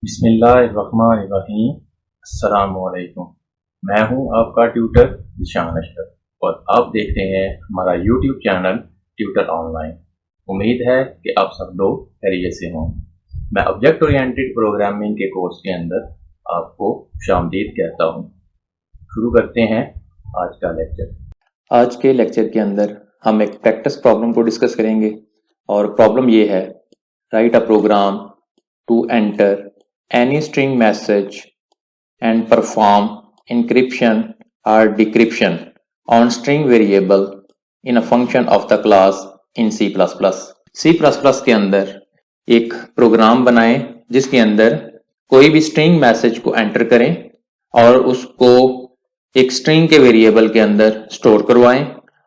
बिस्मिल्लाहिर्रहमानिर्रहीम। अस्सलामुअलैकुम। मैं हूं आपका ट्यूटर निशान अशरफ और आप देख रहे हैं हमारा यूट्यूब चैनल ट्यूटर ऑनलाइन। उम्मीद है कि आप सब लोग खैरियत से हों। मैं ऑब्जेक्ट ओरिएंटेड प्रोग्रामिंग के कोर्स के अंदर आपको खुशामदीद कहता हूं। शुरू करते हैं आज का लेक्चर। आज के लेक्चर के अंदर हम एक प्रैक्टिस प्रॉब्लम को डिस्कस करेंगे और प्रॉब्लम ये है, write a program to enter any string message and perform encryption और decryption on string variable in a function of the class in C plus plus. C plus plus के अंदर एक programme बनाएं जिसके अंदर कोई भी स्ट्रिंग मैसेज को एंटर करें और उसको एक स्ट्रिंग के वेरिएबल के अंदर स्टोर करवाएं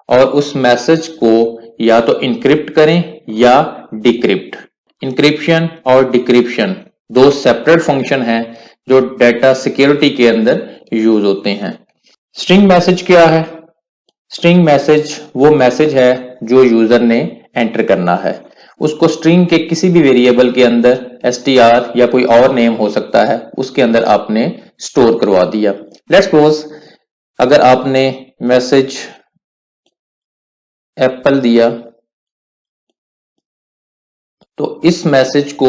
और उस मैसेज को या तो इनक्रिप्ट करें या डिक्रिप्ट। इंक्रिप्शन और डिक्रिप्शन दो सेपरेट फंक्शन हैं जो डेटा सिक्योरिटी के अंदर यूज होते हैं। स्ट्रिंग मैसेज क्या है? स्ट्रिंग मैसेज वो मैसेज है जो यूजर ने एंटर करना है। उसको स्ट्रिंग के किसी भी वेरिएबल के अंदर str या कोई और नेम हो सकता है, उसके अंदर आपने स्टोर करवा दिया। लेट्स सपोज अगर आपने मैसेज एप्पल दिया तो इस मैसेज को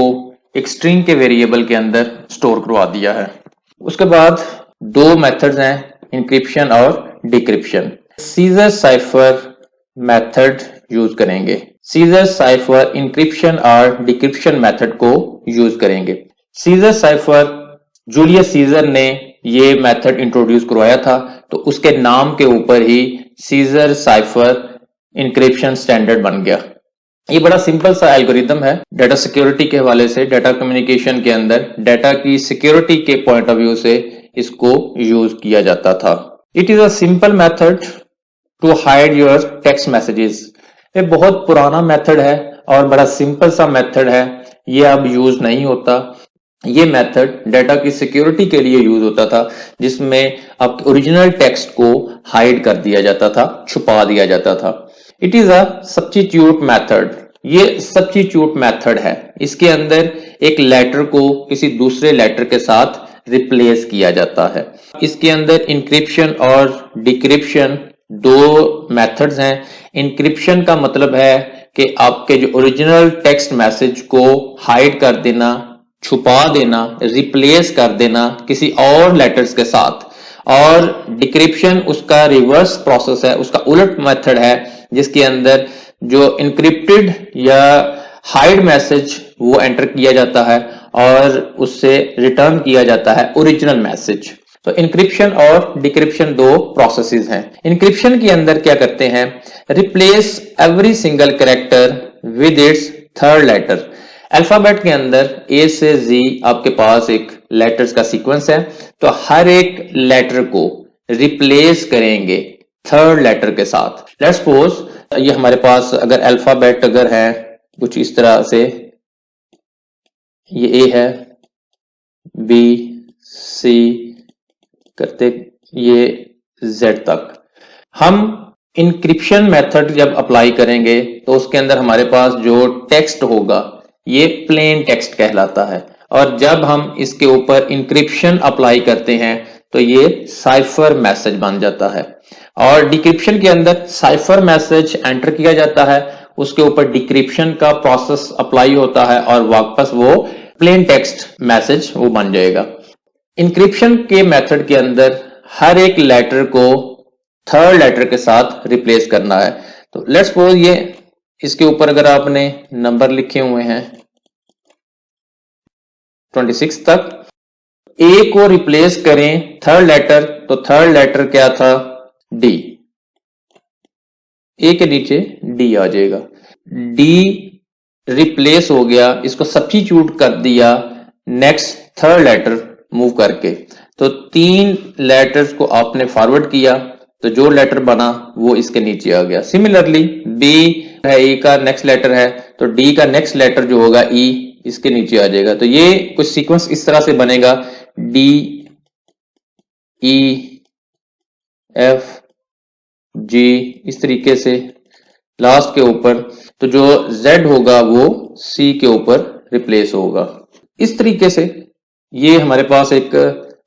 एक स्ट्रिंग के वेरिएबल के अंदर स्टोर करवा दिया है। उसके बाद दो मेथड्स हैं, इंक्रिप्शन और decryption. Scissor cipher method use करेंगे। सीजर साइफर इंक्रिप्शन और डिक्रिप्शन मेथड को यूज करेंगे। सीजर साइफर जूलियस सीजर ने ये मेथड इंट्रोड्यूस करवाया था, तो उसके नाम के ऊपर ही सीजर साइफर इंक्रिप्शन स्टैंडर्ड बन गया। ये बड़ा सिंपल सा एल्गोरिदम है डेटा सिक्योरिटी के हवाले से। डेटा कम्युनिकेशन के अंदर डेटा की सिक्योरिटी के पॉइंट ऑफ व्यू से इसको यूज किया जाता था। It is a simple method to hide your text messages. ये बहुत पुराना मेथड है और बड़ा सिंपल सा मेथड है, ये अब यूज नहीं होता। ये मेथड डेटा की सिक्योरिटी के लिए यूज होता था, जिसमें आपके ओरिजिनल टेक्स्ट को हाइड कर दिया जाता था, छुपा दिया जाता था। It is a substitute method. ये सब्स्टिट्यूट मेथड है। इसके अंदर एक लेटर को किसी दूसरे लेटर के साथ रिप्लेस किया जाता है। इसके अंदर इंक्रिप्शन और डिक्रिप्शन दो मेथड्स हैं। इंक्रिप्शन का मतलब है कि आपके जो ओरिजिनल टेक्स्ट मैसेज को हाइड कर देना, छुपा देना, रिप्लेस कर देना किसी और लेटर्स के साथ। और डिक्रिप्शन उसका रिवर्स प्रोसेस है, उसका उलट मेथड है, जिसके अंदर जो इनक्रिप्टेड या हाइड मैसेज वो एंटर किया जाता है और उससे रिटर्न किया जाता है ओरिजिनल मैसेज। तो इंक्रिप्शन और डिक्रिप्शन दो प्रोसेसेस हैं। इंक्रिप्शन के अंदर क्या करते हैं, replace every single character with its third letter. Alphabet के अंदर ए से जी आपके पास एक लेटर्स का सीक्वेंस है, तो हर एक लेटर को रिप्लेस करेंगे थर्ड लेटर के साथ। लेट्स सपोज ये हमारे पास अगर अल्फाबेट अगर है कुछ इस तरह से, ये ए है, बी, सी करते ये जेड तक। हम इंक्रिप्शन मेथड जब अप्लाई करेंगे तो उसके अंदर हमारे पास जो टेक्स्ट होगा ये प्लेन टेक्स्ट कहलाता है, और जब हम इसके ऊपर इंक्रिप्शन अप्लाई करते हैं तो ये साइफर मैसेज बन जाता है। और डिक्रिप्शन के अंदर साइफर मैसेज एंटर किया जाता है, उसके ऊपर डिक्रिप्शन का प्रोसेस अप्लाई होता है और वापस वो प्लेन टेक्स्ट मैसेज वो बन जाएगा। इंक्रिप्शन के मेथड के अंदर हर एक लेटर को थर्ड लेटर के साथ रिप्लेस करना है। तो लेट्स सपोज ये इसके ऊपर अगर आपने नंबर लिखे हुए हैं 26 तक, ए को रिप्लेस करें थर्ड लेटर, तो थर्ड लेटर क्या था, डी। ए के नीचे डी आ जाएगा। डी रिप्लेस हो गया, इसको सब्स्टिट्यूट कर दिया नेक्स्ट थर्ड लेटर मूव करके, तो तीन लेटर्स को आपने फॉरवर्ड किया तो जो लेटर बना वो इसके नीचे आ गया। सिमिलरली बी है, ई का नेक्स्ट लेटर है, तो डी का नेक्स्ट लेटर जो होगा ई इसके नीचे आ जाएगा। तो ये कुछ सीक्वेंस इस तरह से बनेगा, डी, ई, एफ, जी, इस तरीके से लास्ट के ऊपर। तो जो Z होगा वो C के ऊपर रिप्लेस होगा। इस तरीके से ये हमारे पास एक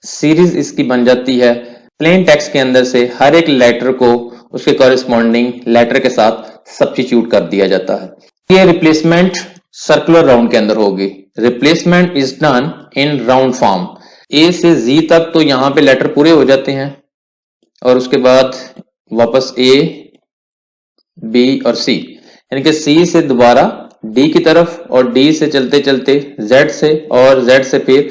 सीरीज इसकी बन जाती है। प्लेन टेक्स्ट के अंदर से हर एक लेटर को उसके कॉरेस्पॉन्डिंग लेटर के साथ सब्स्टिट्यूट कर दिया जाता है। ये रिप्लेसमेंट सर्कुलर राउंड के अंदर होगी। Replacement is done in round form. A से जी तक तो यहाँ पे लेटर पूरे हो जाते हैं और उसके बाद वापस ए, बी और सी, यानी कि सी से दोबारा डी की तरफ और डी से चलते चलते जेड से और जेड से फिर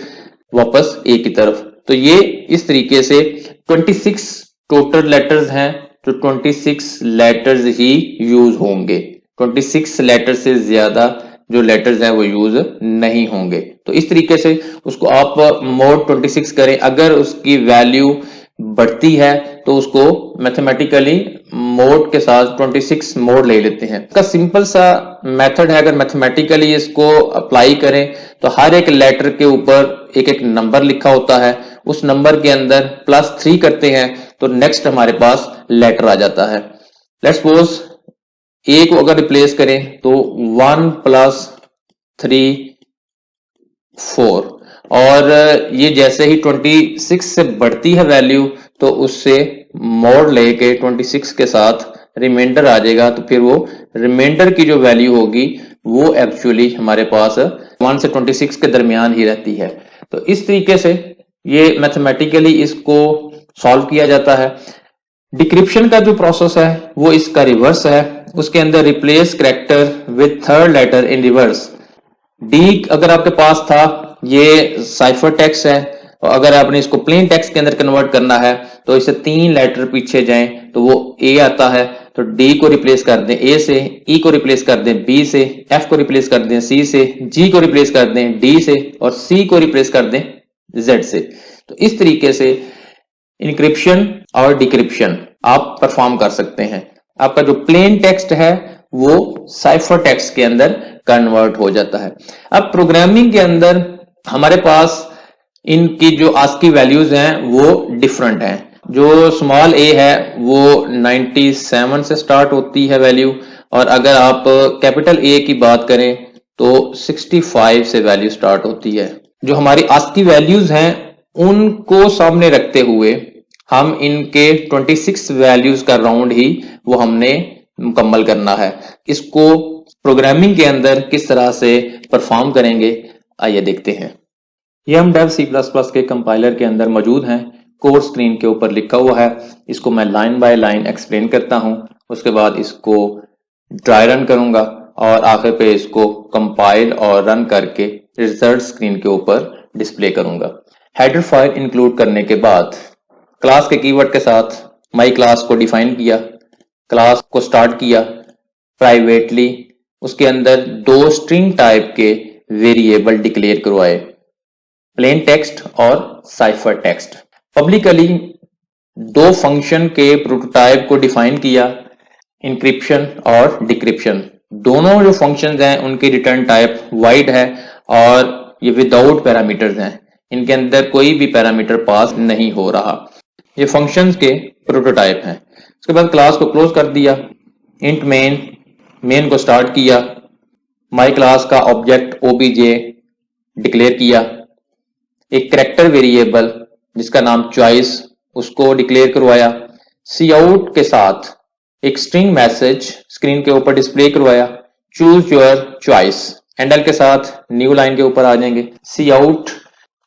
वापस ए की तरफ। तो ये इस तरीके से 26 टोटल लेटर्स हैं, तो 26 लेटर्स ही यूज होंगे। 26 लेटर से ज्यादा जो लेटर्स हैं वो यूज नहीं होंगे। तो इस तरीके से उसको आप मोड 26 करें। अगर उसकी वैल्यू बढ़ती है तो उसको मैथमेटिकली मोड के साथ 26 मोड ले लेते हैं। इसका सिंपल सा मेथड है, अगर मैथमेटिकली इसको अप्लाई करें तो हर एक लेटर के ऊपर एक एक नंबर लिखा होता है, उस नंबर के अंदर +3 करते हैं तो नेक्स्ट हमारे पास लेटर आ जाता है। लेट्स सपोज ए को अगर रिप्लेस करें तो 1 + 3 4, और ये जैसे ही 26 से बढ़ती है वैल्यू तो उससे मोड लेके 26 के साथ रिमाइंडर आ जाएगा। तो फिर वो रिमाइंडर की जो वैल्यू होगी वो एक्चुअली हमारे पास 1 से 26 के दरमियान ही रहती है। तो इस तरीके से ये मैथमेटिकली इसको सॉल्व किया जाता है। डिक्रिप्शन का जो प्रोसेस है वो इसका रिवर्स है। उसके अंदर replace character with third letter in reverse. D अगर आपके पास था, ये साइफर टेक्स्ट है, और अगर आपने इसको प्लेन टेक्स्ट के अंदर कन्वर्ट करना है तो इसे 3 लेटर पीछे जाएं तो वो ए आता है। तो डी को रिप्लेस कर दें ए से, ई को रिप्लेस कर दें बी से, एफ को रिप्लेस कर दें सी से, जी को रिप्लेस कर दें डी से और सी को रिप्लेस कर दें जेड से। तो इस तरीके से इनक्रिप्शन और डिक्रिप्शन आप परफॉर्म कर सकते हैं। आपका जो प्लेन टेक्स्ट है वो साइफर टेक्स्ट के अंदर कन्वर्ट हो जाता है। अब प्रोग्रामिंग के अंदर हमारे पास इनकी जो आस्की वैल्यूज हैं वो डिफरेंट हैं। जो स्मॉल ए है वो 97 से स्टार्ट होती है वैल्यू, और अगर आप कैपिटल ए की बात करें तो 65 से वैल्यू स्टार्ट होती है। जो हमारी आस्की वैल्यूज हैं उनको सामने रखते हुए हम इनके 26 वैल्यूज का राउंड ही वो हमने मुकम्मल करना है। इसको प्रोग्रामिंग के अंदर किस तरह से परफॉर्म करेंगे आइए देखते हैं। ये हम डेव C++ के कंपाइलर के अंदर मौजूद हैं। कोड स्क्रीन के ऊपर लिखा हुआ है। इसको मैं लाइन बाय लाइन एक्सप्लेन करता हूं, उसके बाद इसको ड्राई रन करूंगा और आखिर पे इसको कंपाइल और रन करके रिजल्ट स्क्रीन के ऊपर डिस्प्ले करूंगा। हेडर फाइल इंक्लूड करने के बाद क्लास के कीवर्ड के साथ माई क्लास को डिफाइन किया, क्लास को स्टार्ट किया प्राइवेटली, उसके अंदर 2 स्ट्रिंग टाइप के वेरिएबल डिक्लेयर करवाए, प्लेन टेक्स्ट और साइफर टेक्स्ट। पब्लिकली 2 फंक्शन के प्रोटोटाइप को डिफाइन किया, इंक्रिप्शन और डिक्रिप्शन। दोनों जो फंक्शंस हैं उनकी रिटर्न टाइप वाइड है और ये विदाउट पैरामीटर्स हैं, इनके अंदर कोई भी पैरामीटर पास नहीं हो रहा। ये फंक्शंस के प्रोटोटाइप हैं। उसके बाद क्लास को क्लोज कर दिया, इंट मेन को स्टार्ट किया, माई क्लास का ऑब्जेक्ट ओबीजे डिक्लेयर किया, एक कैरेक्टर वेरिएबल जिसका नाम चॉइस उसको डिक्लेयर करवाया, सी आउट के साथ एक स्ट्रिंग मैसेज स्क्रीन के ऊपर डिस्प्ले करवाया, चूज योर चॉइस, एंडल के साथ न्यू लाइन के ऊपर आ जाएंगे, cout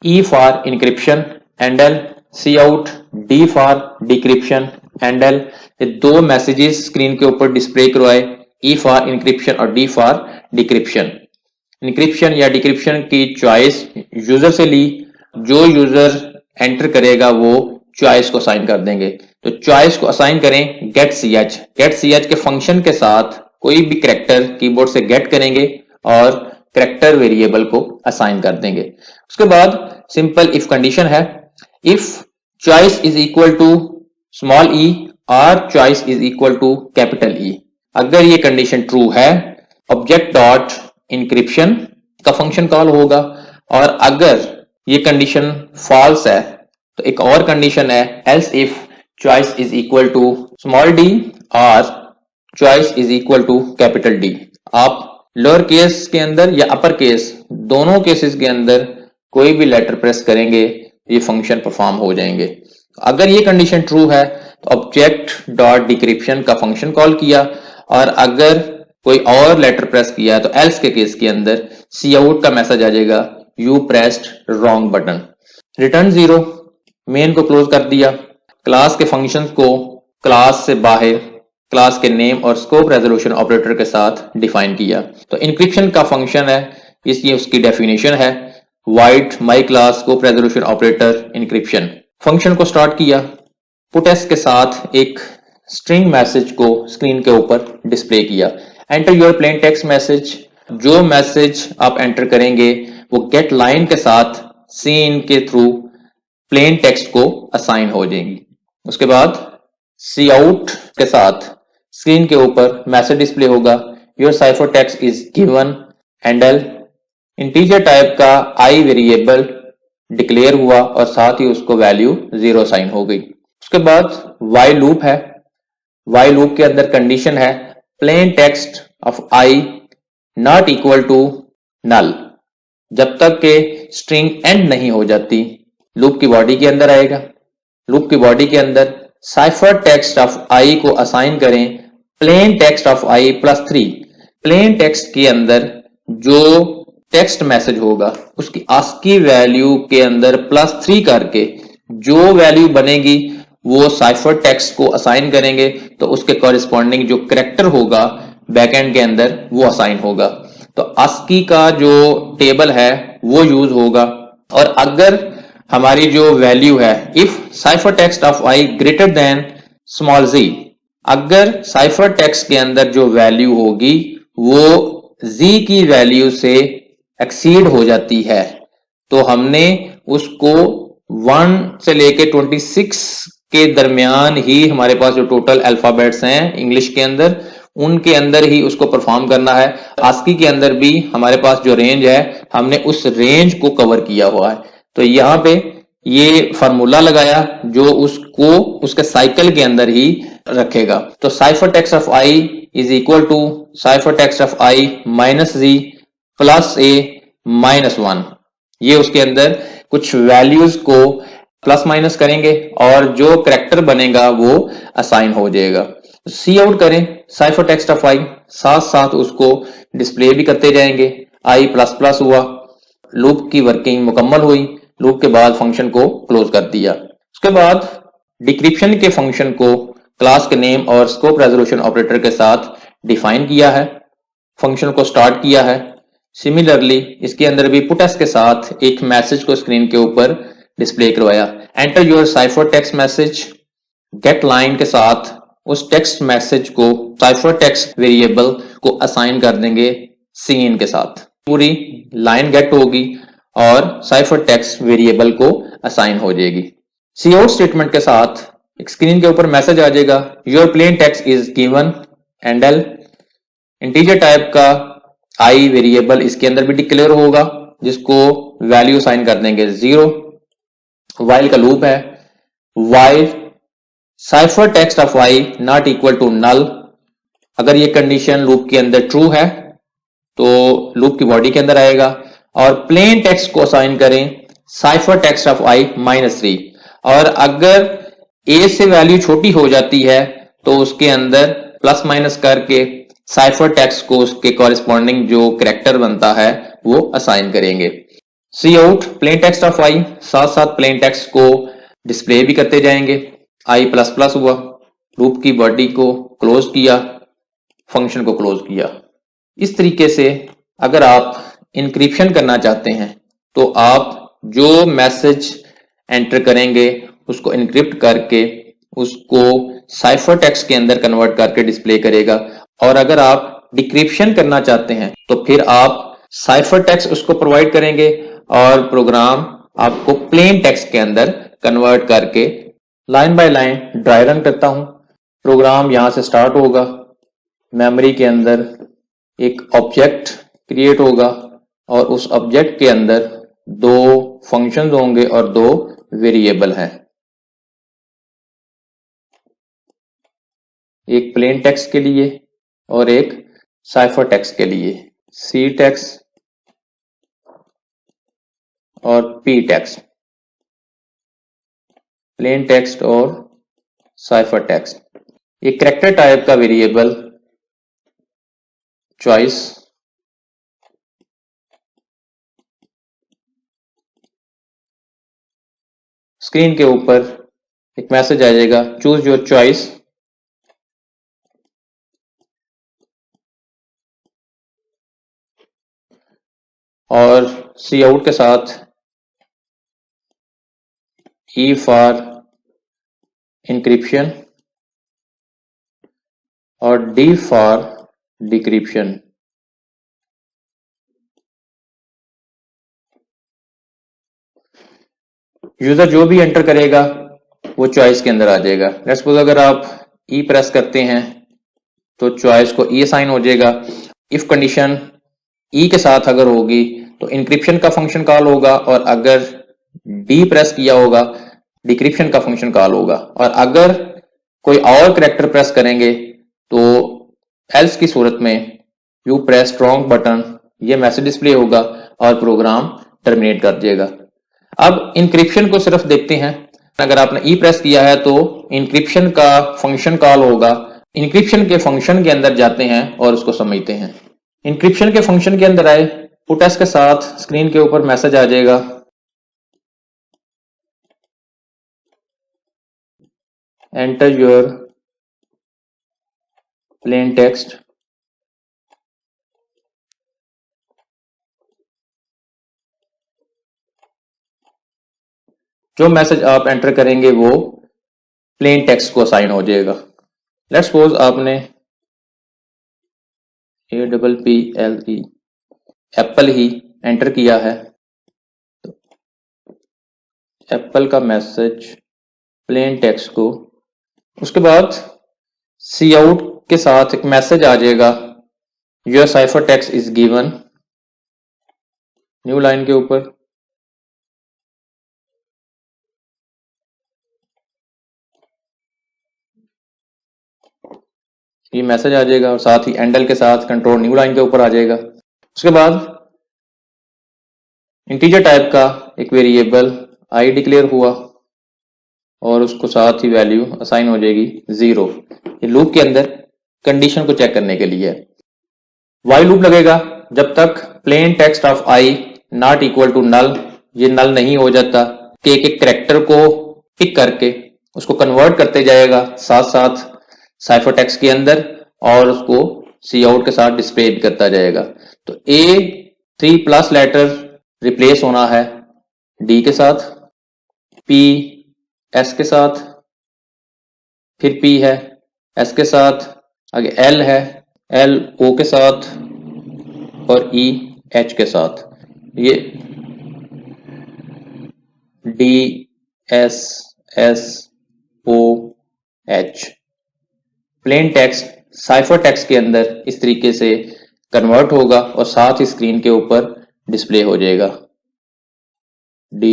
E for encryption endl, cout D for decryption endl. ये 2 मैसेजेस स्क्रीन के ऊपर डिस्प्ले करवाए, ई फॉर इनक्रिप्शन और डी फॉर डिक्रिप्शन। इनक्रिप्शन या डिक्रिप्शन की चॉइस यूजर से ली, जो यूजर एंटर करेगा वो चॉइस को असाइन कर देंगे। तो चॉइस को असाइन करें गेट ch के फंक्शन के साथ कोई भी कैरेक्टर कीबोर्ड से गेट करेंगे और कैरेक्टर वेरिएबल को असाइन कर देंगे। उसके बाद सिंपल इफ कंडीशन है, if choice is equal to small E और choice is equal to capital E. अगर ये कंडीशन ट्रू है ऑब्जेक्ट डॉट इनक्रिप्शन का फंक्शन कॉल होगा, और अगर ये कंडीशन फॉल्स है तो एक और कंडीशन है else if choice is equal to small D और choice is equal to capital D. आप लोअर केस के अंदर या अपर केस दोनों केसेस के अंदर कोई भी लेटर प्रेस करेंगे ये फंक्शन परफॉर्म हो जाएंगे। अगर ये कंडीशन ट्रू है तो ऑब्जेक्ट डॉट डिक्रिप्शन का फंक्शन कॉल किया, और अगर कोई और लेटर प्रेस किया तो एल्स के केस के अंदर सी आउट का मैसेज आ जाएगा, you pressed wrong button. Return 0, main को क्लोज कर दिया। क्लास के फंक्शंस को क्लास से बाहर क्लास के नेम और स्कोप रेजोल्यूशन ऑपरेटर के साथ डिफाइन किया। तो इंक्रिप्शन का फंक्शन है, इसकी उसकी डेफिनेशन है void my class scope resolution operator encryption. Function को स्टार्ट किया, पुटएस के साथ एक स्ट्रिंग मैसेज को स्क्रीन के ऊपर डिस्प्ले किया। Enter your plain text message, जो मैसेज आप एंटर करेंगे वो गेट लाइन के साथ सीन के थ्रू प्लेन टेक्स्ट को असाइन हो जाएंगी। उसके बाद सी आउट के साथ स्क्रीन के ऊपर मैसेज डिस्प्ले होगा, your cipher text is given handle. Integer type का आई वेरिएबल डिक्लेयर हुआ और साथ ही उसको वैल्यू 0 असाइन हो गई। उसके बाद वाइल लूप है, वाइल लूप के अंदर कंडीशन है plain text of i not equal to null. जब तक के स्ट्रिंग एंड नहीं हो जाती लूप की बॉडी के अंदर आएगा। लूप की बॉडी के अंदर साइफर टेक्स्ट ऑफ आई को असाइन करें plane text of I +3। Plain text के अंदर जो टेक्स्ट मैसेज होगा उसकी आस्की वैल्यू के अंदर +3 करके जो वैल्यू बनेगी वो साइफर टेक्स्ट को असाइन करेंगे, तो उसके कॉरिस्पॉन्डिंग जो कैरेक्टर होगा बैकएंड के अंदर वो असाइन होगा। तो आस्की का जो टेबल है वो यूज होगा। और अगर हमारी जो वैल्यू है if cipher text of I greater than small G, अगर साइफर टेक्स्ट के अंदर जो वैल्यू होगी वो जी की वैल्यू से एक्सीड हो जाती है, तो हमने उसको 1 से लेके 26 के दरमियान ही हमारे पास जो टोटल अल्फाबेट्स हैं इंग्लिश के अंदर उनके अंदर ही उसको परफॉर्म करना है। आस्की के अंदर भी हमारे पास जो रेंज है हमने उस रेंज को कवर किया हुआ है। तो यहाँ पे ये फार्मूला लगाया जो उसको उसके साइकिल के अंदर ही रखेगा। तो cipher text of i is equal to cipher text of i -z +a -1। ये उसके अंदर कुछ वैल्यूज को प्लस माइनस करेंगे और जो कैरेक्टर बनेगा वो असाइन हो जाएगा। सी आउट करें साइफर टेक्स्ट ऑफ आई, साथ साथ उसको डिस्प्ले भी करते जाएंगे। i++ हुआ, लूप की वर्किंग मुकम्मल हुई। लूप के बाद फंक्शन को क्लोज कर दिया। उसके बाद डिक्रिप्शन के फंक्शन को क्लास के नेम और स्कोप रेजोल्यूशन ऑपरेटर के साथ डिफाइन किया है, फंक्शन को स्टार्ट किया है। सिमिलरली इसके अंदर भी पुटएस के साथ एक मैसेज को स्क्रीन के ऊपर डिस्प्ले करवाया। Enter your cipher text message, get line के साथ उस टेक्स्ट मैसेज को साइफर टेक्स्ट वेरिएबल को असाइन कर देंगे सीन के साथ। पूरी लाइन गेट होगी और साइफर टेक्स्ट वेरिएबल को असाइन हो जाएगी। सी आउट स्टेटमेंट के साथ एक स्क्रीन के ऊपर मैसेज आ जाएगा, your plain text is given handle. Integer type का आई वेरिएबल इसके अंदर भी डिक्लेयर होगा जिसको वैल्यू असाइन कर देंगे 0। वाइल का लूप है, while cipher text of i not equal to null. अगर ये कंडीशन लूप के अंदर ट्रू है तो लूप की बॉडी के अंदर आएगा और प्लेन टेक्स्ट को असाइन करें साइफर टेक्स्ट ऑफ आई -3। और अगर ए से वैल्यू छोटी हो जाती है तो उसके अंदर प्लस माइनस करके साइफर टेक्स्ट को उसके कॉरिस्पॉन्डिंग जो कैरेक्टर बनता है वो असाइन करेंगे। सी आउट प्लेन टेक्स्ट ऑफ आई, साथ साथ प्लेन टेक्स्ट को डिस्प्ले भी करते जाएंगे। i++ हुआ, लूप की बॉडी को क्लोज किया, फंक्शन को क्लोज किया। इस तरीके से अगर आप इंक्रिप्शन करना चाहते हैं तो आप जो मैसेज एंटर करेंगे उसको इनक्रिप्ट करके उसको साइफर टेक्स्ट के अंदर कन्वर्ट करके डिस्प्ले करेगा। और अगर आप डिक्रिप्शन करना चाहते हैं तो फिर आप साइफर टेक्स्ट उसको प्रोवाइड करेंगे और प्रोग्राम आपको प्लेन टेक्स्ट के अंदर कन्वर्ट करके line by line dry run करता हूं। प्रोग्राम यहां से स्टार्ट होगा, मेमोरी के अंदर एक ऑब्जेक्ट क्रिएट होगा और उस ऑब्जेक्ट के अंदर 2 फंक्शंस होंगे और 2 वेरिएबल हैं, एक प्लेन टेक्स्ट के लिए और एक साइफर टेक्स्ट के लिए। सी टेक्स्ट और पी टेक्स्ट, प्लेन टेक्स्ट और साइफर टेक्स्ट। ये कैरेक्टर टाइप का वेरिएबल चॉइस स्क्रीन के ऊपर एक मैसेज आ जाएगा, चूज योर चॉइस, और सी आउट के साथ ई फॉर इंक्रिप्शन और डी फॉर डिक्रिप्शन। यूजर जो भी एंटर करेगा वो चॉइस के अंदर आ जाएगा। लेट्स सपोज अगर आप ई प्रेस करते हैं तो चॉइस को ई असाइन हो जाएगा। इफ कंडीशन ई के साथ अगर होगी तो इंक्रिप्शन का फंक्शन कॉल होगा, और अगर डी प्रेस किया होगा डिक्रिप्शन का फंक्शन कॉल होगा, और अगर कोई और कैरेक्टर प्रेस करेंगे तो एल्स की सूरत में यू प्रेस स्ट्रॉन्ग बटन, ये मैसेज डिस्प्ले होगा और प्रोग्राम टर्मिनेट कर देगा। अब इंक्रिप्शन को सिर्फ देखते हैं। अगर आपने ई प्रेस किया है तो इंक्रिप्शन का फंक्शन कॉल होगा। इंक्रिप्शन के फंक्शन के अंदर जाते हैं और उसको समझते हैं। इंक्रिप्शन के फंक्शन के अंदर आए, पुट एस के साथ स्क्रीन के ऊपर मैसेज आ जाएगा, एंटर योर प्लेन टेक्स्ट, जो मैसेज आप एंटर करेंगे वो प्लेन टेक्स्ट को असाइन हो जाएगा। लेट्स सपोज आपने APPLE एप्पल ही एंटर किया है, तो एप्पल का मैसेज प्लेन टेक्स्ट को, उसके बाद सी आउट के साथ एक मैसेज आ जाएगा, your cipher text is given, new line के ऊपर ये मैसेज आ जाएगा, और साथ ही एंडल के साथ कंट्रोल न्यू लाइन के ऊपर आ जाएगा। उसके बाद इंटीजर टाइप का एक वेरिएबल आई डिक्लेयर हुआ और उसको साथ ही वैल्यू असाइन हो जाएगी 0। ये लूप के अंदर कंडीशन को चेक करने के लिए व्हाइल लूप लगेगा जब तक plain text of i not equal to null, ये नल नहीं हो जाता, कि एक कैरेक्टर को पिक करके उसको कन्वर्ट करते जाएगा साथ साथ साइफर टेक्स्ट के अंदर, और उसको सी आउट के साथ डिस्प्ले भी करता जाएगा। तो A3+ लेटर रिप्लेस होना है D के साथ, P S के साथ, फिर P है S के साथ, आगे L है L O के साथ, और E H के साथ। ये D S S O H plain text cipher text के अंदर इस तरीके से कन्वर्ट होगा और साथ ही स्क्रीन के ऊपर डिस्प्ले हो जाएगा D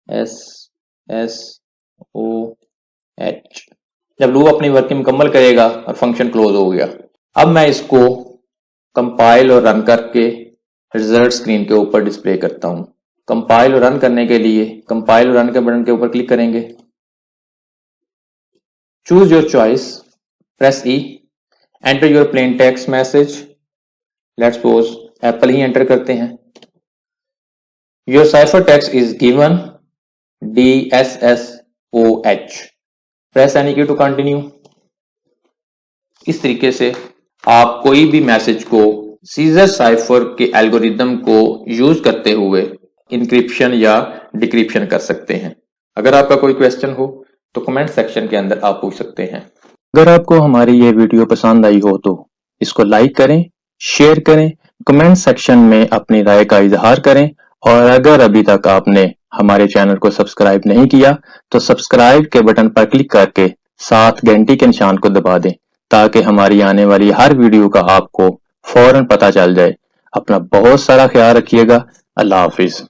S S O H। जब लूप अपनी वर्किंग मुकम्मल करेगा और फंक्शन क्लोज हो गया, अब मैं इसको कंपाइल और रन करके रिजल्ट स्क्रीन के ऊपर डिस्प्ले करता हूं। कंपाइल और रन करने के लिए कंपाइल और रन के बटन के ऊपर क्लिक करेंगे, choose your choice, press E, enter your plain text message, let's suppose Apple he enter करते हैं, your cipher text is given DSSOH, press any की टू कंटिन्यू। इस तरीके से आप कोई भी मैसेज को सीजर साइफर के एल्गोरिदम को यूज करते हुए इंक्रिप्शन या डिक्रिप्शन कर सकते हैं। अगर आपका कोई क्वेश्चन हो तो कमेंट सेक्शन के अंदर आप पूछ सकते हैं। अगर आपको हमारी ये वीडियो पसंद आई हो तो इसको लाइक करें, शेयर करें, कमेंट सेक्शन में अपनी राय का इजहार करें, और अगर अभी तक आपने हमारे चैनल को सब्सक्राइब नहीं किया तो सब्सक्राइब के बटन पर क्लिक करके साथ घंटी के निशान को दबा दें, ताकि हमारी आने वाली हर वीडियो का आपको फौरन पता चल जाए। अपना बहुत सारा ख्याल रखिएगा। अल्लाह हाफिज।